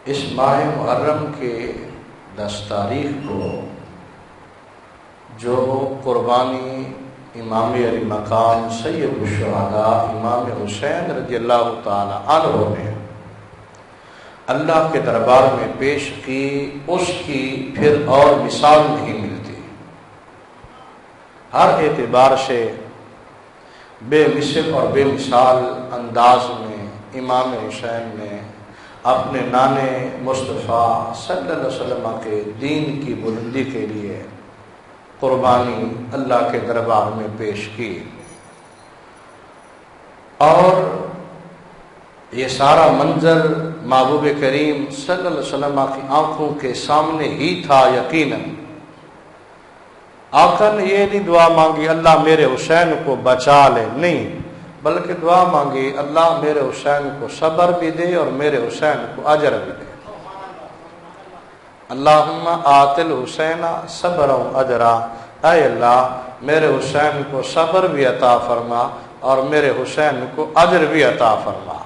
اس ماہ محرم کے 10 تاریخ کو جو قربانی امام علی مقام سید الشہداء امام حسین رضی اللہ تعالی عنہ نے اللہ کے دربار میں پیش کی، اس کی پھر اور مثال نہیں ملتی۔ ہر اعتبار سے بے مثل اور بے مثال انداز میں امام حسین نے اپنے نانے مصطفیٰ صلی اللہ علیہ وسلم کے دین کی بلندی کے لیے قربانی اللہ کے دربار میں پیش کی، اور یہ سارا منظر محبوب کریم صلی اللہ علیہ وسلم کی آنکھوں کے سامنے ہی تھا۔ یقیناً آقا نے یہ نہیں دعا مانگی اللہ میرے حسین کو بچا لے، نہیں، بلکہ دعا مانگی اللہ میرے حسین کو صبر بھی دے اور میرے حسین کو اجر بھی دے۔ اللہم آت الحسین صبر و اجرا، اے اللہ میرے حسین کو صبر بھی عطا فرما اور میرے حسین کو اجر بھی عطا فرما۔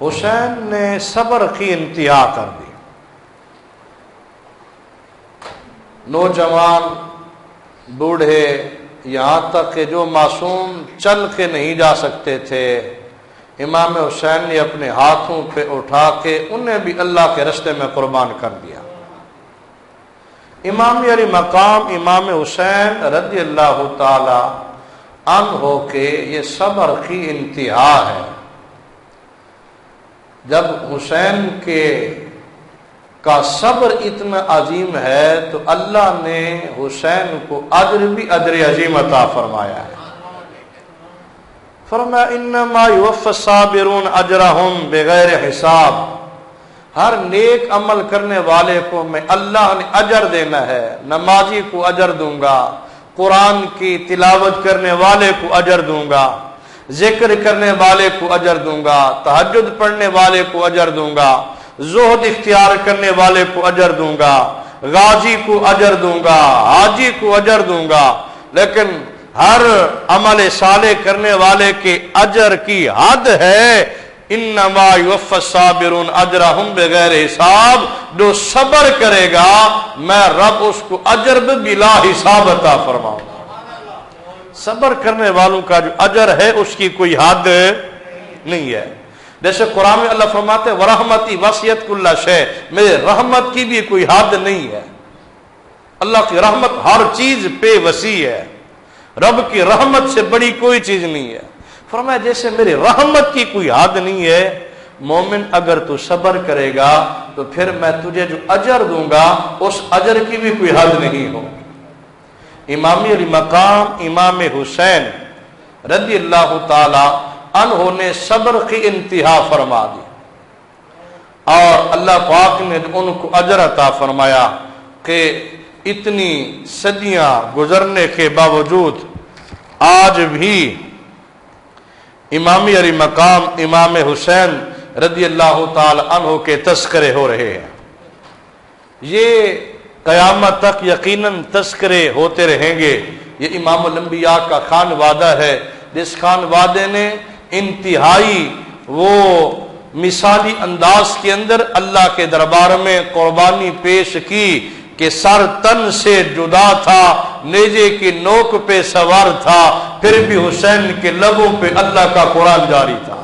حسین نے صبر کی انتہا کر دی۔ نوجوان، بوڑھے، یہاں تک کہ جو معصوم چل کے نہیں جا سکتے تھے، امام حسین نے اپنے ہاتھوں پہ اٹھا کے انہیں بھی اللہ کے راستے میں قربان کر دیا۔ امام علی مقام امام حسین رضی اللہ تعالی عنہ کے یہ صبر کی انتہا ہے۔ جب حسین کا صبر اتنا عظیم ہے تو اللہ نے حسین کو اجر بھی اجر عظیم عطا فرمایا ہے۔ فرمایا انما یوفی الصابرون اجرہم بغیر حساب، ہر نیک عمل کرنے والے کو میں اللہ نے اجر دینا ہے۔ نمازی کو اجر دوں گا، قرآن کی تلاوت کرنے والے کو اجر دوں گا، ذکر کرنے والے کو اجر دوں گا، تہجد پڑھنے والے کو اجر دوں گا، زہد اختیار کرنے والے کو اجر دوں گا، غازی کو اجر دوں گا، حاجی کو اجر دوں گا، لیکن ہر عمل صالح کرنے والے کے اجر کی حد ہے۔ انما یوفی الصابرون اجرہم بغیر حساب، جو صبر کرے گا میں رب اس کو اجر بلا حساب عطا فرماؤں گا۔ صبر کرنے والوں کا جو اجر ہے اس کی کوئی حد نہیں ہے۔ جیسے قرآن میں اللہ فرماتے ورحمتی وسعت کل شیء، میرے رحمت کی بھی کوئی حد نہیں ہے۔ اللہ کی رحمت ہر چیز پہ وسیع ہے، رب کی رحمت سے بڑی کوئی چیز نہیں ہے۔ فرمایا جیسے میری رحمت کی کوئی حد نہیں ہے، مومن اگر تو صبر کرے گا تو پھر میں تجھے جو اجر دوں گا اس اجر کی بھی کوئی حد نہیں ہو۔ امام علی مقام امام حسین رضی اللہ تعالی عنہ نے صبر کی انتہا فرما دی، اور اللہ پاک نے ان کو اجر عطا فرمایا کہ اتنی صدیاں گزرنے کے باوجود آج بھی امام علی مقام امام حسین رضی اللہ تعالی عنہ کے تذکرے ہو رہے ہیں۔ یہ قیامت تک یقیناً تذکرے ہوتے رہیں گے۔ یہ امام الانبیاء کا خانوادہ ہے، جس خانوادے نے انتہائی وہ مثالی انداز کے اندر اللہ کے دربار میں قربانی پیش کی کہ سر تن سے جدا تھا، نیزے کی نوک پہ سوار تھا، پھر بھی حسین کے لبوں پہ اللہ کا قرآن جاری تھا۔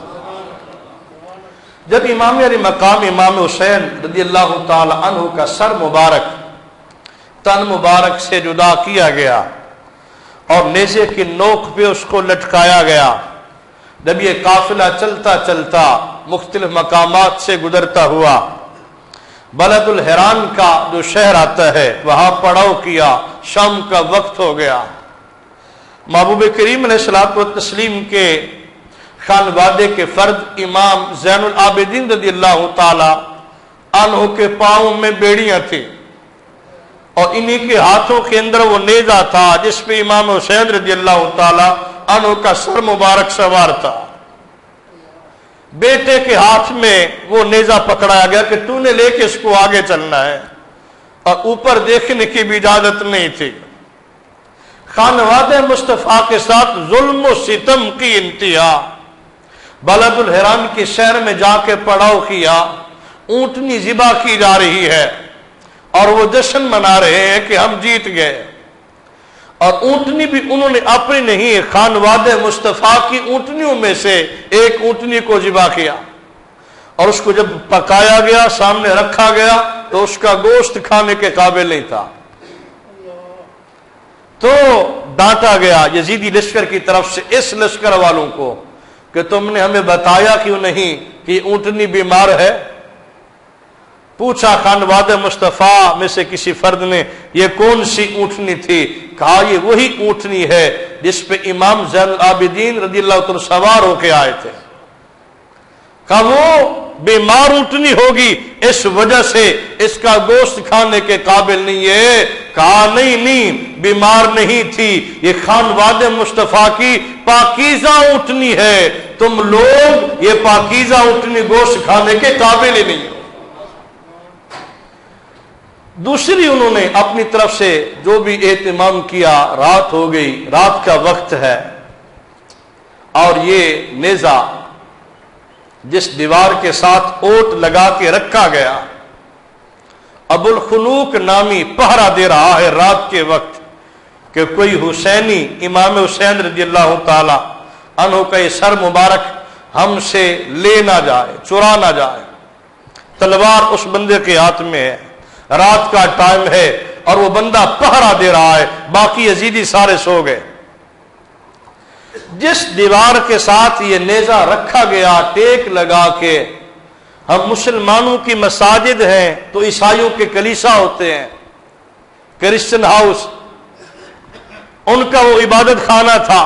جب امام علی مقام امام حسین رضی اللہ تعالی عنہ کا سر مبارک تن مبارک سے جدا کیا گیا اور نیزے کی نوک پہ اس کو لٹکایا گیا، جب یہ قافلہ چلتا چلتا مختلف مقامات سے گزرتا ہوا بلد الحران کا جو شہر آتا ہے وہاں پڑاؤ کیا، شام کا وقت ہو گیا۔ محبوب کریم علیہ الصلوۃ والتسلیم کے خانوادے کے فرد امام زین العابدین رضی اللہ تعالی عنہ کے پاؤں میں بیڑیاں تھیں، اور انہی کے ہاتھوں کے اندر وہ نیزہ تھا جس پہ امام حسین رضی اللہ تعالی عنہ کا سر مبارک سوار تھا۔ بیٹے کے ہاتھ میں وہ نیزہ پکڑایا گیا کہ تو نے لے کے اس کو آگے چلنا ہے، اور اوپر دیکھنے کی بھی اجازت نہیں تھی۔ خانوادہ مصطفیٰ کے ساتھ ظلم و ستم کی انتہا، بلد الحران کے شہر میں جا کے پڑاؤ کیا، اونٹنی ذبح کی جا رہی ہے اور وہ جشن منا رہے ہیں کہ ہم جیت گئے، اور اونٹنی بھی انہوں نے اپنی نہیں، خانواد مصطفیٰ کی اونٹنیوں میں سے ایک اونٹنی کو ذبح کیا، اور اس کو جب پکایا گیا، سامنے رکھا گیا، تو اس کا گوشت کھانے کے قابل نہیں تھا، تو ڈانٹا گیا یزیدی لشکر کی طرف سے اس لشکر والوں کو کہ تم نے ہمیں بتایا کیوں نہیں کہ اونٹنی بیمار ہے؟ پوچھا خانواد مصطفیٰ میں سے کسی فرد نے یہ کون سی اونٹنی تھی؟ کہا یہ وہی اونٹنی ہے جس پہ امام زین العابدین رضی اللہ عنہ سوار ہو کے آئے تھے۔ کہا وہ بیمار اونٹنی ہوگی، اس وجہ سے اس کا گوشت کھانے کے قابل نہیں ہے۔ کہا نہیں بیمار نہیں تھی، یہ خانواد مصطفیٰ کی پاکیزہ اونٹنی ہے، تم لوگ یہ پاکیزہ اونٹنی گوشت کھانے کے قابل ہی نہیں ہو۔ دوسری انہوں نے اپنی طرف سے جو بھی اہتمام کیا، رات ہو گئی، رات کا وقت ہے، اور یہ نیزہ جس دیوار کے ساتھ اوٹ لگا کے رکھا گیا، ابو الخلوق نامی پہرا دے رہا ہے رات کے وقت کہ کوئی حسینی امام حسین رضی اللہ تعالی عنہ کا یہ سر مبارک ہم سے لے نہ جائے، چرا نہ جائے۔ تلوار اس بندے کے ہاتھ میں ہے، رات کا ٹائم ہے اور وہ بندہ پہرا دے رہا ہے، باقی یزیدی سارے سو گئے۔ جس دیوار کے ساتھ یہ نیزہ رکھا گیا ٹیک لگا کے، ہم مسلمانوں کی مساجد ہیں تو عیسائیوں کے کلیسا ہوتے ہیں، کرسچن ہاؤس، ان کا وہ عبادت خانہ تھا۔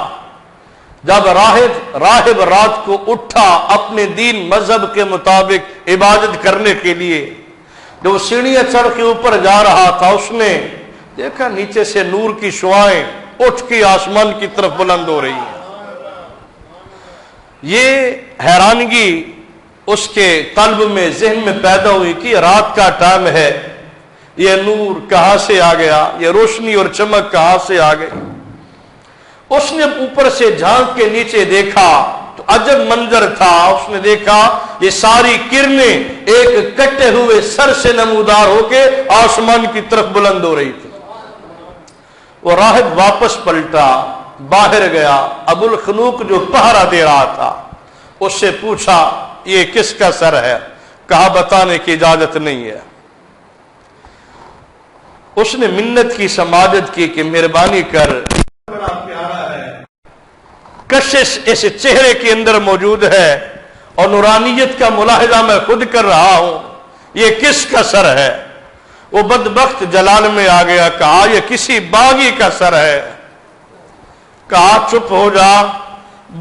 جب راہب رات کو اٹھا اپنے دین مذہب کے مطابق عبادت کرنے کے لیے، جو سیڑھیاں چڑھ کے اوپر جا رہا تھا، اس نے دیکھا نیچے سے نور کی شعائیں اٹھ کے آسمان کی طرف بلند ہو رہی ہیں۔ یہ حیرانگی اس کے قلب میں، ذہن میں پیدا ہوئی کہ رات کا ٹائم ہے، یہ نور کہاں سے آ گیا، یہ روشنی اور چمک کہاں سے آ گئی۔ اس نے اوپر سے جھانک کے نیچے دیکھا تو عجب منظر تھا، اس نے دیکھا یہ ساری کرنیں ایک کٹے ہوئے سر سے نمودار ہو کے آسمان کی طرف بلند ہو رہی تھی۔ وہ راہب واپس پلٹا، باہر گیا، ابو الخلوق جو پہرا دے رہا تھا اس سے پوچھا یہ کس کا سر ہے؟ کہا بتانے کی اجازت نہیں ہے۔ اس نے منت کی، سماجت کی کہ مہربانی کر، بڑا پیارا ہے، کشش اس چہرے کے اندر موجود ہے اور نورانیت کا ملاحظہ میں خود کر رہا ہوں، یہ کس کا سر ہے؟ وہ بدبخت جلال میں آ گیا، کہا یہ کسی باغی کا سر ہے۔ کہا چپ ہو جا،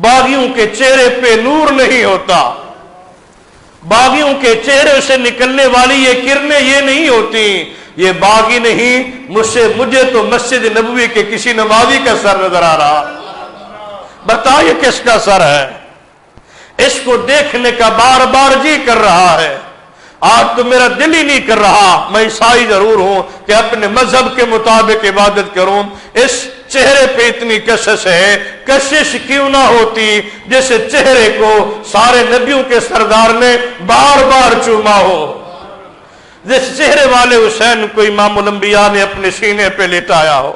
باغیوں کے چہرے پہ نور نہیں ہوتا، باغیوں کے چہرے سے نکلنے والی یہ کرنیں یہ نہیں ہوتی، یہ باغی نہیں، مجھے تو مسجد نبوی کے کسی نمازی کا سر نظر آ رہا، بتا یہ کس کا سر ہے؟ اس کو دیکھنے کا بار بار جی کر رہا ہے، آج تو میرا دل ہی نہیں کر رہا، میں عیسائی ضرور ہوں کہ اپنے مذہب کے مطابق عبادت کروں، اس چہرے پہ اتنی کشش ہے، کشش کیوں نہ ہوتی جس چہرے کو سارے نبیوں کے سردار نے بار بار چوما ہو، جس چہرے والے حسین کو امام الانبیاء نے اپنے سینے پہ لٹایا ہو،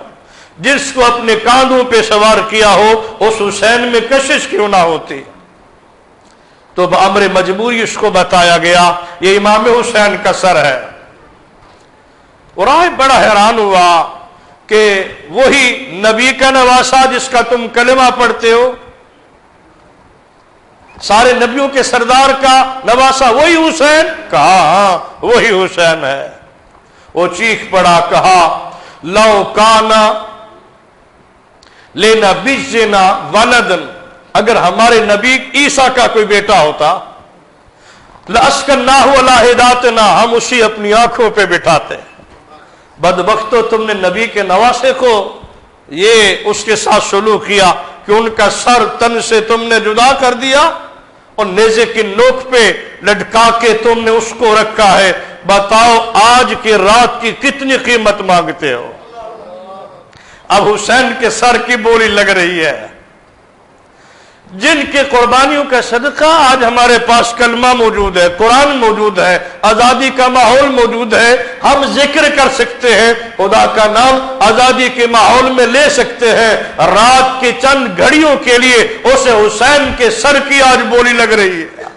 جس کو اپنے کاندھوں پہ سوار کیا ہو، اس حسین میں کشش کیوں نہ ہوتی؟ تو بامر مجبوری اس کو بتایا گیا یہ امام حسین کا سر ہے۔ اور بڑا حیران ہوا کہ وہی نبی کا نواسا جس کا تم کلمہ پڑھتے ہو، سارے نبیوں کے سردار کا نواسا وہی حسین؟ کہا ہاں وہی حسین ہے۔ وہ چیخ پڑا، کہا لو کانا لینا بیجنا ولدن، اگر ہمارے نبی عیسیٰ کا کوئی بیٹا ہوتا، لَأَسْكَنَّاهُ عَلَىٰ هِدَاتِنَا، ہم اسی اپنی آنکھوں پہ بٹھاتے۔ بدبختو تم نے نبی کے نواسے کو یہ اس کے ساتھ سلوک کیا کہ ان کا سر تن سے تم نے جدا کر دیا اور نیزے کی نوک پہ لٹکا کے تم نے اس کو رکھا ہے۔ بتاؤ آج کی رات کی کتنی قیمت مانگتے ہو؟ اب حسین کے سر کی بولی لگ رہی ہے، جن کے قربانیوں کا صدقہ آج ہمارے پاس کلمہ موجود ہے، قرآن موجود ہے، آزادی کا ماحول موجود ہے، ہم ذکر کر سکتے ہیں، خدا کا نام آزادی کے ماحول میں لے سکتے ہیں، رات کے چند گھڑیوں کے لیے اسے حسین کے سر کی آج بولی لگ رہی ہے،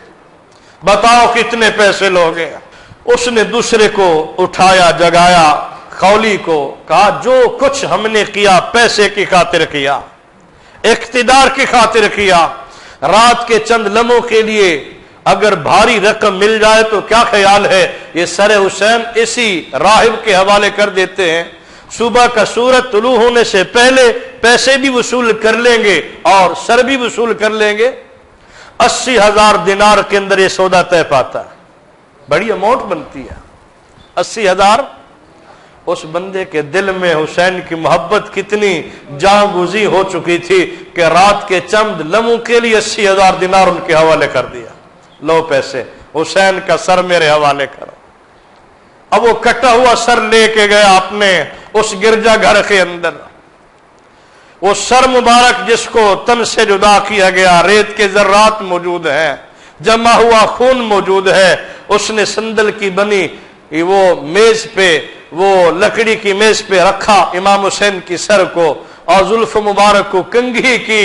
بتاؤ کتنے پیسے لوگے۔ اس نے دوسرے کو اٹھایا، جگایا، خولی کو کہا جو کچھ ہم نے کیا پیسے کی خاطر کیا، اقتدار کی خاطر کیا، رات کے چند لمحوں کے لیے اگر بھاری رقم مل جائے تو کیا خیال ہے یہ سر حسین اسی راہب کے حوالے کر دیتے ہیں، صبح کا سورج طلوع ہونے سے پہلے پیسے بھی وصول کر لیں گے اور سر بھی وصول کر لیں گے۔ 80,000 دینار کے اندر یہ سودا طے پاتا ہے، بڑی اماؤنٹ بنتی ہے 80,000۔ اس بندے کے دل میں حسین کی محبت کتنی جاں گزی ہو چکی تھی کہ رات کے چند لمحوں کے لیے 80,000 دینار ان کے حوالے کر دیا، لو پیسے، حسین کا سر میرے حوالے کرو۔ اب وہ کٹا ہوا سر لے کے گیا اپنے اس گرجا گھر کے اندر، وہ سر مبارک جس کو تن سے جدا کیا گیا، ریت کے ذرات موجود ہیں، جمع ہوا خون موجود ہے، اس نے سندل کی بنی وہ میز پہ، وہ لکڑی کی میز پہ رکھا امام حسین کی سر کو، اور زلف مبارک کو کنگھی کی،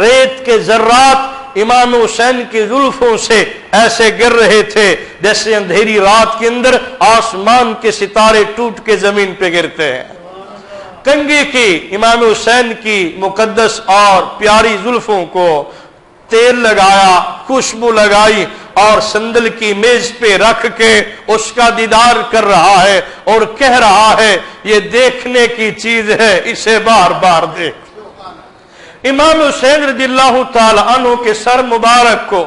ریت کے ذرات امام حسین کی زلفوں سے ایسے گر رہے تھے جیسے اندھیری رات کے اندر آسمان کے ستارے ٹوٹ کے زمین پہ گرتے ہیں۔ کنگھی کی امام حسین کی مقدس اور پیاری زلفوں کو تیل لگایا، خوشبو لگائی، اور سندل کی میز پہ رکھ کے اس کا دیدار کر رہا ہے اور کہہ رہا ہے یہ دیکھنے کی چیز ہے، اسے بار بار دیکھ۔ امام حسین رضی اللہ تعالی عنہ کے سر مبارک کو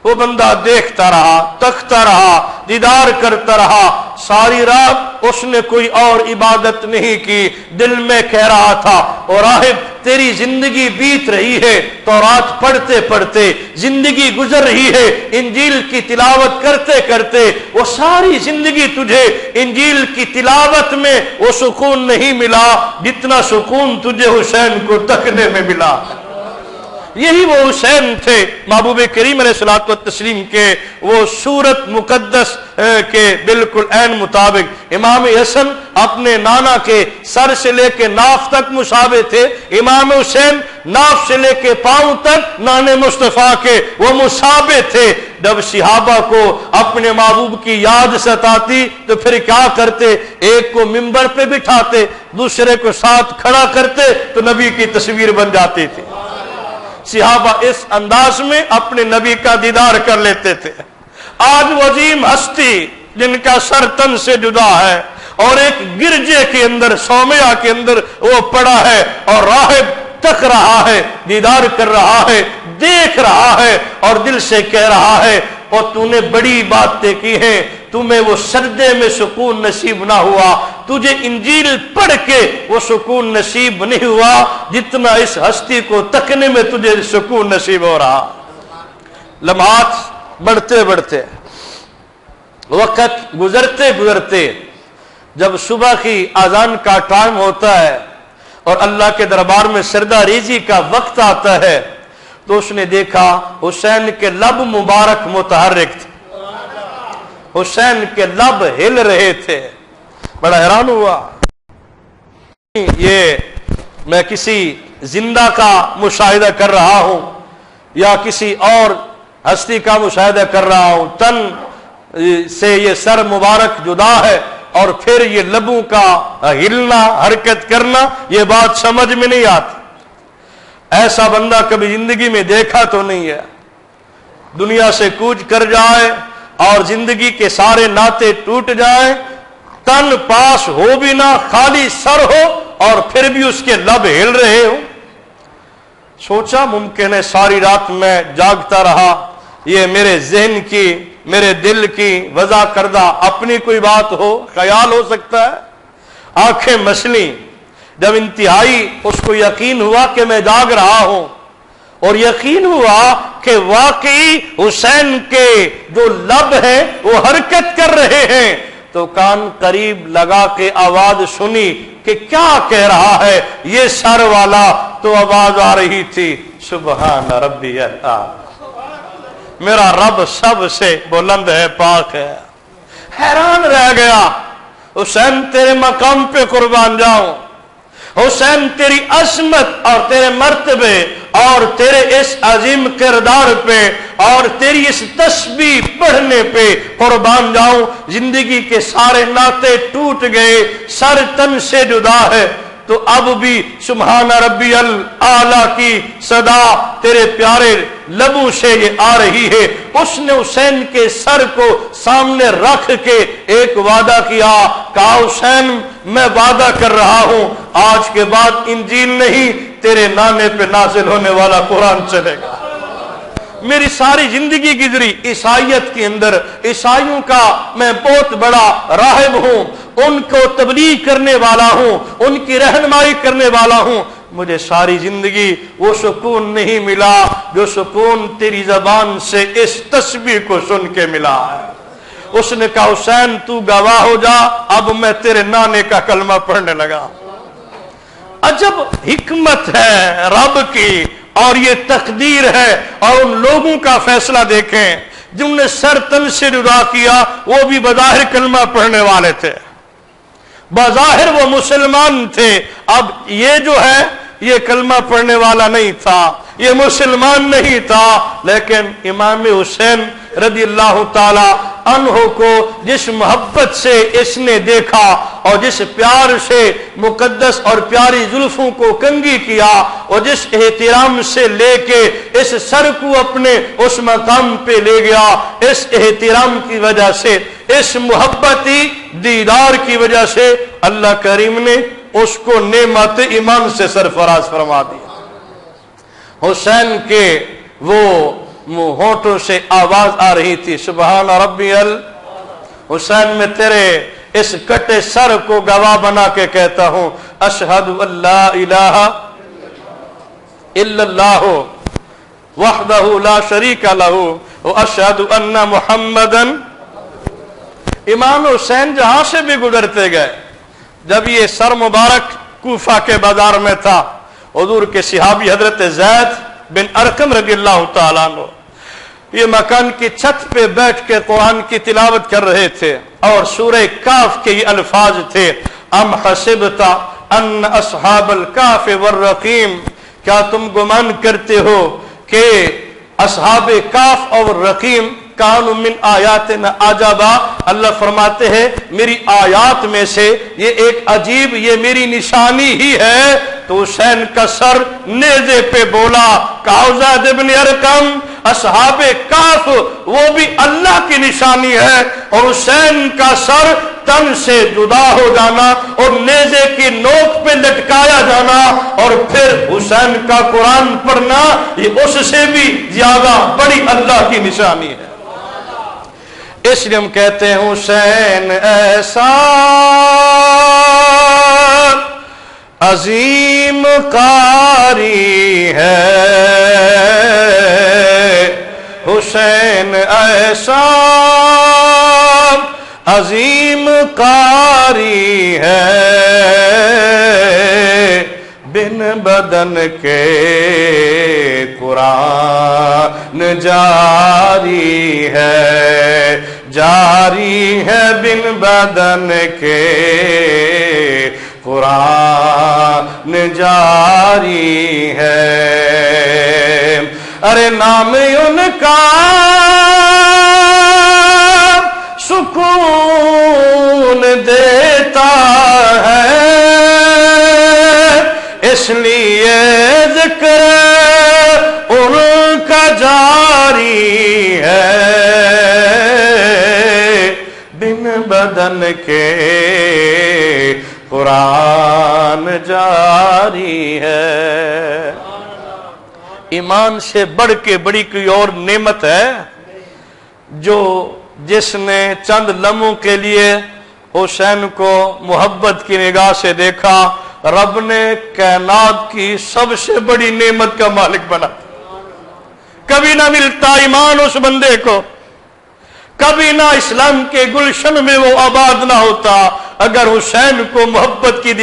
وہ بندہ دیکھتا رہا، تکتا رہا، دیدار کرتا رہا، ساری رات اس نے کوئی اور عبادت نہیں کی، دل میں کہہ رہا تھا اور راہب تیری زندگی بیت رہی ہے، تورات پڑھتے پڑھتے زندگی گزر رہی ہے، انجیل کی تلاوت کرتے کرتے وہ ساری زندگی تجھے انجیل کی تلاوت میں وہ سکون نہیں ملا جتنا سکون تجھے حسین کو تکنے میں ملا۔ یہی وہ حسین تھے محبوب کریم علیہ الصلوۃ والتسلیم کے وہ صورت مقدس کے بالکل عین مطابق۔ امام حسن اپنے نانا کے سر سے لے کے ناف تک مشابہ تھے، امام حسین ناف سے لے کے پاؤں تک نانے مصطفیٰ کے وہ مشابہ تھے۔ جب صحابہ کو اپنے محبوب کی یاد ستاتی تو پھر کیا کرتے، ایک کو منبر پہ بٹھاتے، دوسرے کو ساتھ کھڑا کرتے تو نبی کی تصویر بن جاتی تھی۔ صحابہ اس انداز میں اپنے نبی کا دیدار کر لیتے تھے۔ آج وہ عظیم ہستی جن کا سر تن سے جدا ہے اور ایک گرجے کے اندر، صومعہ کے اندر وہ پڑا ہے اور راہب تک رہا ہے، دیدار کر رہا ہے، دیکھ رہا ہے اور دل سے کہہ رہا ہے اور تو نے بڑی باتیں کی ہیں، تمہیں وہ سجدے میں سکون نصیب نہ ہوا، تجھے انجیل پڑھ کے وہ سکون نصیب نہیں ہوا جتنا اس ہستی کو تکنے میں تجھے سکون نصیب ہو رہا۔ لمحات بڑھتے بڑھتے، وقت گزرتے گزرتے، جب صبح کی اذان کا ٹائم ہوتا ہے اور اللہ کے دربار میں سردہ ریزی کا وقت آتا ہے تو اس نے دیکھا حسین کے لب مبارک متحرک تھے، حسین کے لب ہل رہے تھے۔ بڑا حیران ہوا، یہ میں کسی زندہ کا مشاہدہ کر رہا ہوں یا کسی اور ہستی کا مشاہدہ کر رہا ہوں، تن سے یہ سر مبارک جدا ہے اور پھر یہ لبوں کا ہلنا، حرکت کرنا، یہ بات سمجھ میں نہیں آتی۔ ایسا بندہ کبھی زندگی میں دیکھا تو نہیں ہے، دنیا سے کوچ کر جائے اور زندگی کے سارے ناطے ٹوٹ جائیں، تن پاس ہو بھی نہ، خالی سر ہو اور پھر بھی اس کے لب ہل رہے ہوں۔ سوچا ممکن ہے ساری رات میں جاگتا رہا، یہ میرے ذہن کی، میرے دل کی وضع کردہ اپنی کوئی بات ہو، خیال ہو سکتا ہے۔ آنکھیں مچلی، جب انتہائی اس کو یقین ہوا کہ میں جاگ رہا ہوں اور یقین ہوا کہ واقعی حسین کے جو لب ہیں وہ حرکت کر رہے ہیں، تو کان قریب لگا کے آواز سنی کہ کیا کہہ رہا ہے یہ سر والا، تو آواز آ رہی تھی سبحان ربی اللہ، میرا رب سب سے بلند ہے، پاک ہے۔ حیران رہ گیا، حسین تیرے مقام پہ قربان جاؤں، حسین تیری عظمت اور تیرے مرتبے اور تیرے اس عظیم کردار پہ اور تیری اس تسبیح پڑھنے پہ قربان جاؤں۔ زندگی کے سارے ناطے ٹوٹ گئے، سر تن سے جدا ہے، تو اب بھی سبحان ربی الاعلیٰ کی صدا تیرے پیارے لبوں سے یہ آ رہی ہے۔ اس نے حسین کے سر کو سامنے رکھ کے ایک وعدہ کیا، کہا حسین میں وعدہ کر رہا ہوں آج کے بعد انجیل نہیں، تیرے نانے پہ نازل ہونے والا قرآن چلے گا۔ میری ساری زندگی گزری عیسائیت کے اندر، عیسائیوں کا میں بہت بڑا راہب ہوں، ان کو تبلیغ کرنے والا ہوں، ان کی رہنمائی کرنے والا ہوں، مجھے ساری زندگی وہ سکون نہیں ملا جو سکون تیری زبان سے اس تسبیح کو سن کے ملا ہے۔ اس نے کہا حسین تو گواہ ہو جا، اب میں تیرے نانے کا کلمہ پڑھنے لگا۔ عجب حکمت ہے رب کی، اور یہ تقدیر ہے، اور ان لوگوں کا فیصلہ دیکھیں جنہوں نے سر تن سے جدا کیا، وہ بھی بظاہر کلمہ پڑھنے والے تھے، بظاہر وہ مسلمان تھے۔ اب یہ جو ہے یہ کلمہ پڑھنے والا نہیں تھا، یہ مسلمان نہیں تھا، لیکن امام حسین رضی اللہ تعالی عنہ کو جس محبت سے اس نے دیکھا اور جس پیار سے مقدس اور پیاری زلفوں کو کنگھی کیا اور جس احترام سے لے کے اس سر کو اپنے اس مقام پہ لے گیا، اس احترام کی وجہ سے، اس محبتی دیدار کی وجہ سے اللہ کریم نے اس کو نعمت ایمان سے سرفراز فرما دیا۔ حسین کے وہ ہونٹوں سے آواز آ رہی تھی، سبحان ربی حسین میں تیرے اس کٹے سر کو گواہ بنا کے کہتا ہوں، اشہد ان لا الہ الا اللہ وحدہ لا شریک لہ واشہد ان محمدا۔ امام حسین جہاں سے بھی گزرتے گئے، جب یہ سر مبارک کوفہ کے بازار میں تھا، حضور کے صحابی حضرت زید بن ارقم رضی اللہ تعالیٰ عنہ یہ مکان کی چھت پہ بیٹھ کے قرآن کی تلاوت کر رہے تھے، اور سورہ کاف کے یہ الفاظ تھے، ام حسبت ان اصحاب الکاف والرقیم، کیا تم گمان کرتے ہو کہ اصحاب کاف اور رقیم کانوا من آیاتنا عجبا، اللہ فرماتے ہیں میری آیات میں سے یہ ایک عجیب، یہ میری نشانی ہی ہے۔ تو حسین کا سر نیزے پہ بولا، کہا زید بن ارقم اصحاب کاف وہ بھی اللہ کی نشانی ہے، اور حسین کا سر تن سے جدا ہو جانا اور نیزے کی نوک پہ لٹکایا جانا اور پھر حسین کا قرآن پڑھنا، یہ اس سے بھی زیادہ بڑی اللہ کی نشانی ہے۔ اس لیے ہم کہتے ہیں حسین ایسا عظیم قاری ہے، حسین ایسا عظیم قاری ہے، بن بدن کے قرآن جاری ہے، جاری ہے بن بدن کے قرآن جاری ہے۔ ارے نام ان کا سکون دیتا ہے، اس لیے ذکر ان کا جاری ہے، بن بدن کے قرآن جاری ہے۔ ایمان سے بڑھ کے بڑی کوئی اور نعمت ہے جو جس نے چند لمحوں کے لیے حسین کو محبت کی نگاہ سے دیکھا، رب نے کائنات کی سب سے بڑی نعمت کا مالک بنا۔ کبھی نہ ملتا ایمان اس بندے کو، کبھی نہ اسلام کے گلشن میں وہ آباد نہ ہوتا اگر حسین کو محبت کی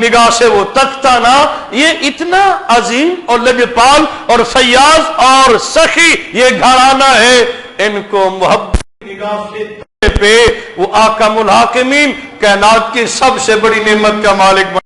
نگاہ سے وہ تکتا نہ۔ یہ اتنا عظیم اور لجپال اور فیاض اور سخی یہ گھرانہ ہے، ان کو محبت کی نگاہ سے پہ وہ آکم الحاکمین کائنات کی سب سے بڑی نعمت کا مالک